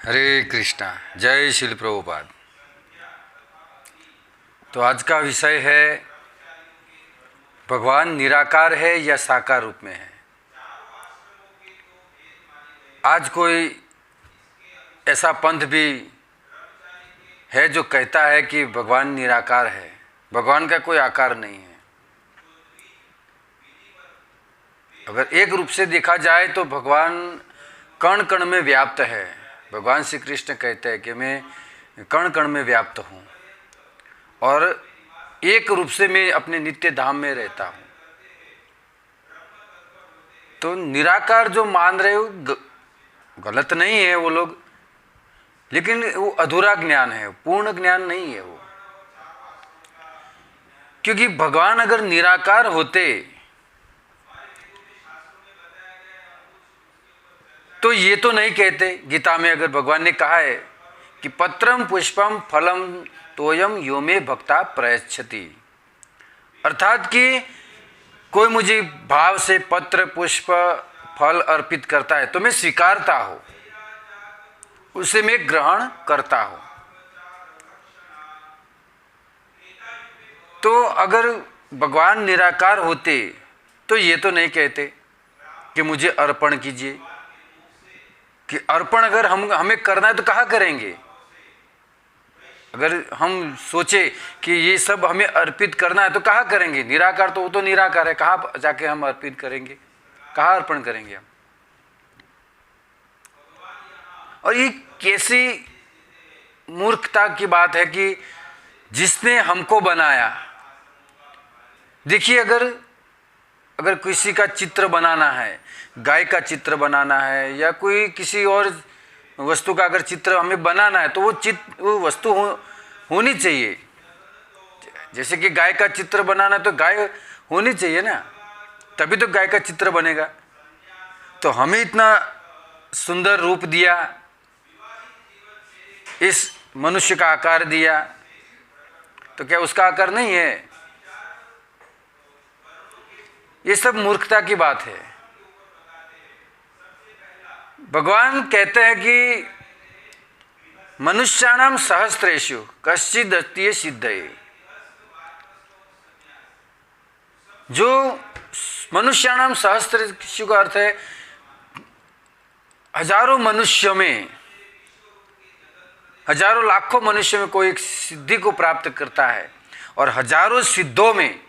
हरे कृष्णा। जय श्री प्रभुपाद। तो आज का विषय है भगवान निराकार है या साकार रूप में है। आज कोई ऐसा पंथ भी है जो कहता है कि भगवान निराकार है, भगवान का कोई आकार नहीं है। अगर एक रूप से देखा जाए तो भगवान कण कण में व्याप्त है। भगवान श्री कृष्ण कहते हैं कि मैं कण कण में व्याप्त हूँ और एक रूप से मैं अपने नित्य धाम में रहता हूँ। तो निराकार जो मान रहे हो गलत नहीं है वो लोग, लेकिन वो अधूरा ज्ञान है, पूर्ण ज्ञान नहीं है वो। क्योंकि भगवान अगर निराकार होते तो ये तो नहीं कहते। गीता में अगर भगवान ने कहा है कि पत्रम पुष्पम फलम तोयम यो मे भक्ता प्रयच्छति, अर्थात कि कोई मुझे भाव से पत्र पुष्प फल अर्पित करता है तो मैं स्वीकारता हूँ, उसे मैं ग्रहण करता हूँ। तो अगर भगवान निराकार होते तो ये तो नहीं कहते कि मुझे अर्पण कीजिए, कि अर्पण अगर हमें करना है तो कहाँ करेंगे। अगर हम सोचे कि ये सब हमें अर्पित करना है तो कहाँ करेंगे। निराकार तो वो तो निराकार है, कहाँ जाके हम अर्पित करेंगे, कहाँ अर्पण करेंगे हम। और ये कैसी मूर्खता की बात है कि जिसने हमको बनाया। देखिए, अगर किसी का चित्र बनाना है, गाय का चित्र बनाना है या कोई किसी और वस्तु का अगर चित्र हमें बनाना है तो वो वस्तु होनी चाहिए। जैसे कि गाय का चित्र बनाना है तो गाय होनी चाहिए ना, तभी तो गाय का चित्र बनेगा। तो हमें इतना सुंदर रूप दिया, इस मनुष्य का आकार दिया, तो क्या उसका आकार नहीं है? ये सब मूर्खता की बात है। भगवान कहते हैं कि मनुष्याणाम सहस्रेषु कश्चिद् अस्ति सिद्धये। जो मनुष्याणाम सहस्रेषु का अर्थ है हजारों मनुष्यों में, हजारों लाखों मनुष्यों में कोई एक सिद्धि को प्राप्त करता है और हजारों सिद्धों में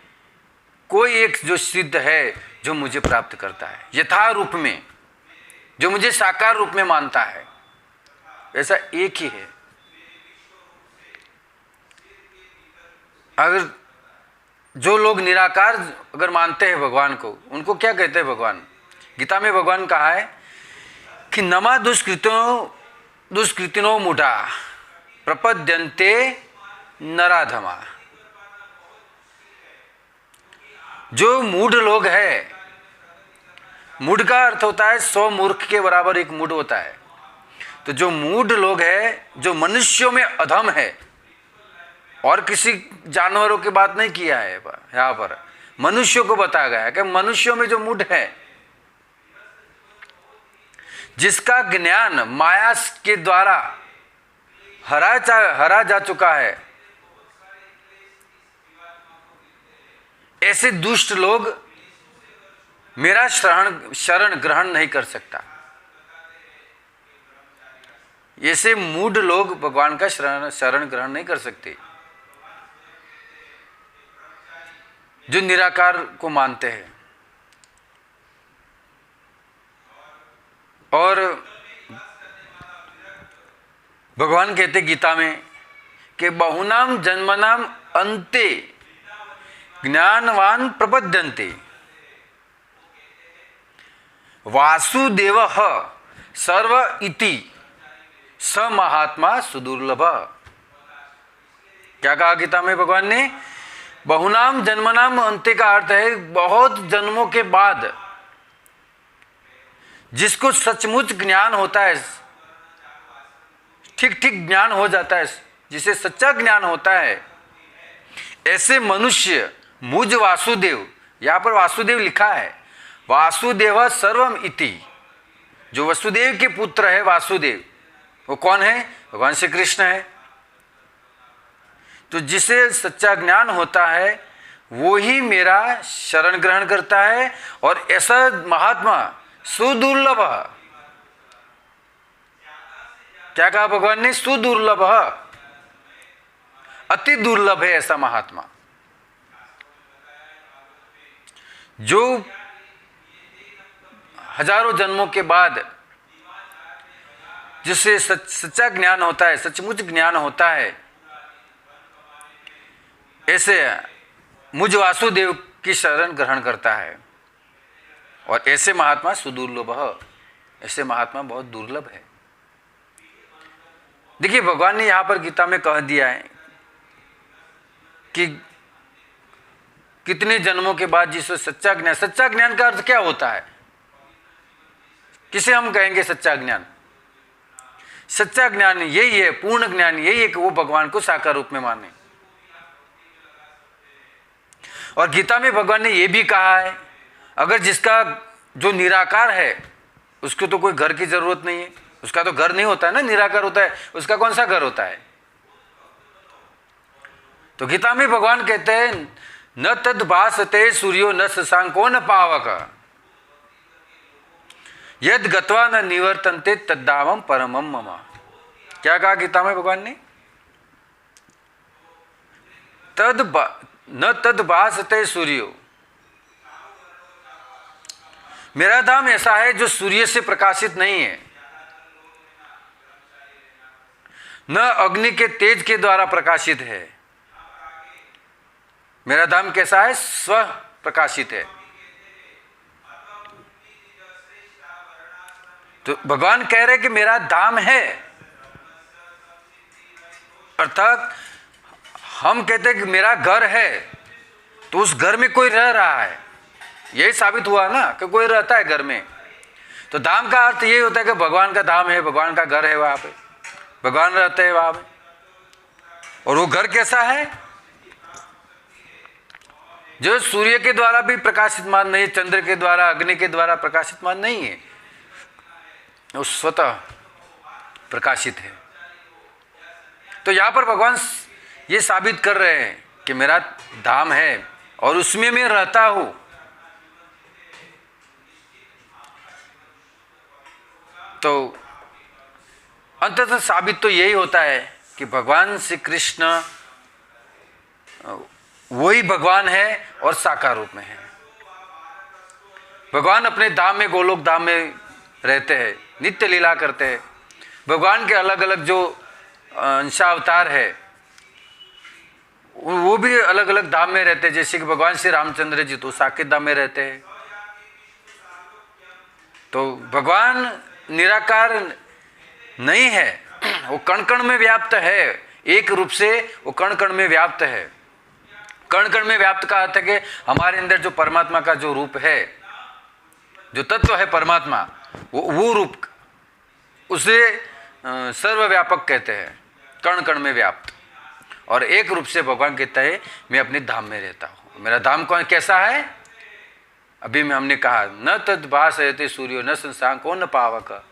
कोई एक जो सिद्ध है जो मुझे प्राप्त करता है यथा रूप में, जो मुझे साकार रूप में मानता है। ऐसा एक ही है। अगर जो लोग निराकार अगर मानते हैं भगवान को, उनको क्या कहते हैं भगवान? गीता में भगवान कहा है कि नमा दुष्कृतिनो मूढ़ा प्रपद्यन्ते नराधमा। जो मूढ़ लोग है, मूढ़ का अर्थ होता है 100 मूर्ख के बराबर एक मूढ़ होता है। तो जो मूढ़ लोग है, जो मनुष्यों में अधम है, और किसी जानवरों की बात नहीं किया है यहाँ पर, मनुष्यों को बताया गया है कि मनुष्यों में जो मूढ़ है, जिसका ज्ञान माया के द्वारा हरा जा चुका है, ऐसे दुष्ट लोग मेरा शरण ग्रहण नहीं कर सकता। ऐसे मूढ़ लोग भगवान का शरण ग्रहण नहीं कर सकते, जो निराकार को मानते हैं। और भगवान कहते गीता में कि बहुनाम जन्मनाम अन्ते ज्ञानवान प्रपद्यन्ते वासुदेव सर्व इति स महात्मा सुदुर्लभ। क्या कहा गीता में भगवान ने? बहुनाम जन्मनाम अंत्य का अर्थ है बहुत जन्मों के बाद जिसको सचमुच ज्ञान होता है, ठीक ठीक ज्ञान हो जाता है, जिसे सच्चा ज्ञान होता है, ऐसे मनुष्य मुझ वासुदेव, यहां पर वासुदेव लिखा है, वासुदेव सर्वम इति, जो वसुदेव के पुत्र है वासुदेव, वो कौन है? भगवान श्री कृष्ण है। तो जिसे सच्चा ज्ञान होता है वो ही मेरा शरण ग्रहण करता है। और ऐसा महात्मा सुदुर्लभ, क्या कहा भगवान ने? सुदुर्लभ, अति दुर्लभ है ऐसा महात्मा, जो हजारों जन्मों के बाद जिससे सच्चा ज्ञान होता है, सचमुच ज्ञान होता है, ऐसे मुझ वासुदेव की शरण ग्रहण करता है। और ऐसे महात्मा सुदुर्लभ, ऐसे महात्मा बहुत दुर्लभ है। देखिए भगवान ने यहां पर गीता में कह दिया है कि कितने जन्मों के बाद जिससे सच्चा ज्ञान, सच्चा ज्ञान का अर्थ क्या होता है? किसे हम कहेंगे सच्चा ज्ञान? सच्चा ज्ञान यही है, पूर्ण ज्ञान यही है कि वो भगवान को साकार रूप में माने। और गीता में भगवान ने यह भी कहा है, अगर जिसका जो निराकार है उसको तो कोई घर की जरूरत नहीं है, उसका तो घर नहीं होता है ना, निराकार होता है, उसका कौन सा घर होता है? तो गीता में भगवान कहते हैं न तद भासते सूर्यो न शशांको न पावक यद गत्वा न निवर्तन्ते तद्धामम परमम मम। क्या कहा गीता में भगवान ने? न तद भासते सूर्यो, मेरा धाम ऐसा है जो सूर्य से प्रकाशित नहीं है, न अग्नि के तेज के द्वारा प्रकाशित है। मेरा धाम कैसा है? स्व प्रकाशित है। तो भगवान कह रहे कि मेरा धाम है, अर्थात हम कहते हैं कि मेरा घर है, तो उस घर में कोई रह रहा है, यही साबित हुआ ना कि कोई रहता है घर में। तो धाम का अर्थ यही होता है कि भगवान का धाम है, भगवान का घर है, वहां पे भगवान रहते हैं वहां पे। और वो घर कैसा है? जो सूर्य के द्वारा भी प्रकाशित मान नहीं, चंद्र के द्वारा, अग्नि के द्वारा प्रकाशित मान नहीं है, वो स्वतः प्रकाशित है। तो यहां पर भगवान ये साबित कर रहे हैं कि मेरा धाम है और उसमें मैं रहता हूं। तो अंततः साबित तो यही होता है कि भगवान श्री कृष्ण वही भगवान है और साकार रूप में है। भगवान अपने धाम में, गोलोक धाम में रहते हैं, नित्य लीला करते हैं। भगवान के अलग अलग जो अंशावतार है वो भी अलग अलग धाम में रहते हैं। जैसे कि भगवान श्री रामचंद्र जी तो साकेत धाम में रहते हैं। तो भगवान निराकार नहीं है, वो कण कण में व्याप्त है, एक रूप से वो कण कण में व्याप्त है। कण कण में व्याप्त का अर्थ है कि हमारे अंदर जो परमात्मा का जो रूप है, जो तत्व है परमात्मा, वो रूप, उसे सर्वव्यापक कहते हैं, कण कण में व्याप्त। और एक रूप से भगवान कहता है मैं अपने धाम में रहता हूँ। मेरा धाम कौन कैसा है? अभी में हमने कहा न तद भासयते सूर्यो न शशांको न पावक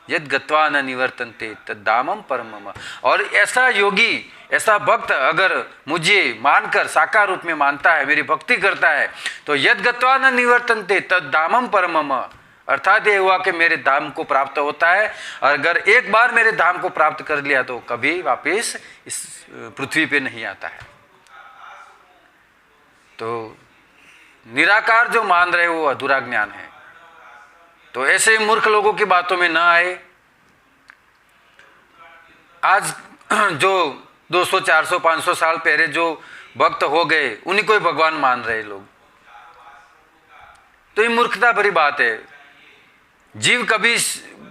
यद गत्वा न निवर्तन्ते तद्धामम परमम। और ऐसा योगी, ऐसा भक्त अगर मुझे मानकर साकार रूप में मानता है, मेरी भक्ति करता है, तो यद गत्वा न निवर्तन्ते तद्धामम परमम, अर्थात ये हुआ कि मेरे धाम को प्राप्त होता है। और अगर एक बार मेरे धाम को प्राप्त कर लिया तो कभी वापस इस पृथ्वी पे नहीं आता है। तो निराकार जो मान रहे वो अधूरा ज्ञान है। तो ऐसे मूर्ख लोगों की बातों में न आए। आज जो 200, 400, 500 साल पहले जो भक्त हो गए उन्हीं को ही भगवान मान रहे लोग, तो ये मूर्खता भरी बात है। जीव कभी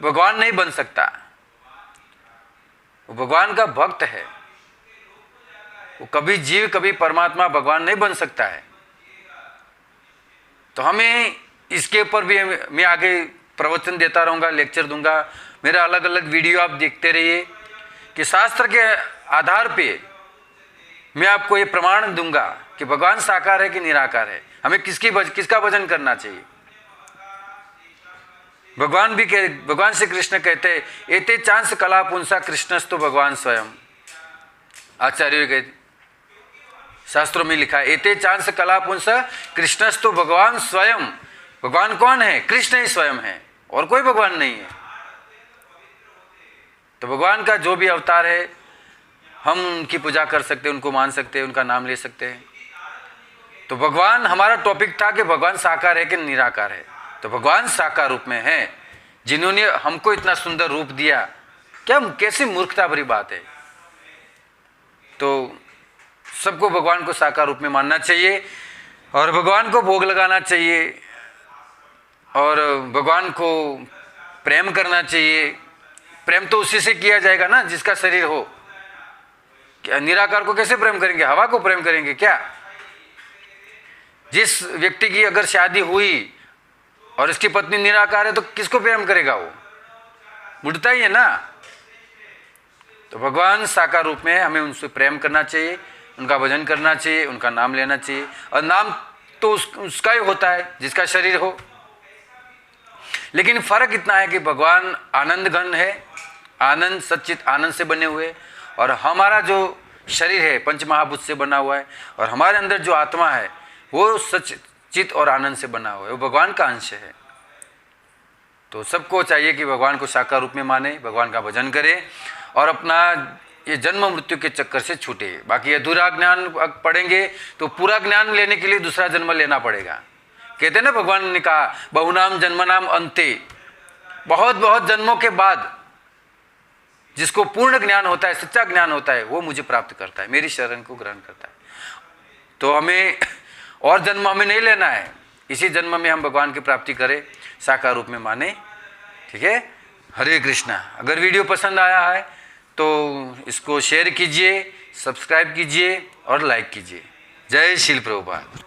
भगवान नहीं बन सकता, वो भगवान का भक्त है। वो कभी जीव, कभी परमात्मा, भगवान नहीं बन सकता है। तो हमें इसके ऊपर भी मैं आगे प्रवचन देता रहूँगा, लेक्चर दूंगा। मेरा अलग अलग वीडियो आप देखते रहिए कि शास्त्र के आधार पे मैं आपको ये प्रमाण दूंगा कि भगवान साकार है कि निराकार है, हमें किसका भजन करना चाहिए। भगवान श्री कृष्ण कहते हैं एते चांस कला पुंसा कृष्णस्तु भगवान स्वयं। आचार्य के शास्त्रों में लिखा है एते चांस कला पुंसा कृष्णस्तु भगवान स्वयं। भगवान कौन है? कृष्ण ही स्वयं है और कोई भगवान नहीं है। तो भगवान का जो भी अवतार है हम उनकी पूजा कर सकते हैं, उनको मान सकते हैं, उनका नाम ले सकते हैं। तो भगवान, हमारा टॉपिक था कि भगवान साकार है कि निराकार है। तो भगवान साकार रूप में है, जिन्होंने हमको इतना सुंदर रूप दिया। क्या कैसी मूर्खता भरी बात है। तो सबको भगवान को साकार रूप में मानना चाहिए और भगवान को भोग लगाना चाहिए और भगवान को प्रेम करना चाहिए। प्रेम तो उसी से किया जाएगा ना जिसका शरीर हो। क्या निराकार को कैसे प्रेम करेंगे? हवा को प्रेम करेंगे क्या? जिस व्यक्ति की अगर शादी हुई और उसकी पत्नी निराकार है तो किसको प्रेम करेगा? वो बुढ़ता ही है ना। तो भगवान साकार रूप में हमें उनसे प्रेम करना चाहिए, उनका भजन करना चाहिए, उनका नाम लेना चाहिए। और नाम तो उसका ही होता है जिसका शरीर हो। लेकिन फर्क इतना है कि भगवान आनंद घन है, आनंद सच्चित आनंद से बने हुए, और हमारा जो शरीर है पंच महाभूत से बना हुआ है, और हमारे अंदर जो आत्मा है वो सच्चित और आनंद से बना हुआ है, वो भगवान का अंश है। तो सबको चाहिए कि भगवान को साकार रूप में माने, भगवान का भजन करे और अपना ये जन्म मृत्यु के चक्कर से छूटे। बाकी अधूरा ज्ञान पढ़ेंगे तो पूरा ज्ञान लेने के लिए दूसरा जन्म लेना पड़ेगा। कहते हैं ना, भगवान ने कहा बहुनाम जन्मनाम अंते, बहुत बहुत जन्मों के बाद जिसको पूर्ण ज्ञान होता है, सच्चा ज्ञान होता है, वो मुझे प्राप्त करता है, मेरी शरण को ग्रहण करता है। तो हमें और जन्म हमें नहीं लेना है, इसी जन्म में हम भगवान की प्राप्ति करें, साकार रूप में माने। ठीक है, हरे कृष्णा। अगर वीडियो पसंद आया है तो इसको शेयर कीजिए, सब्सक्राइब कीजिए और लाइक कीजिए। जय श्रील प्रभुपाद।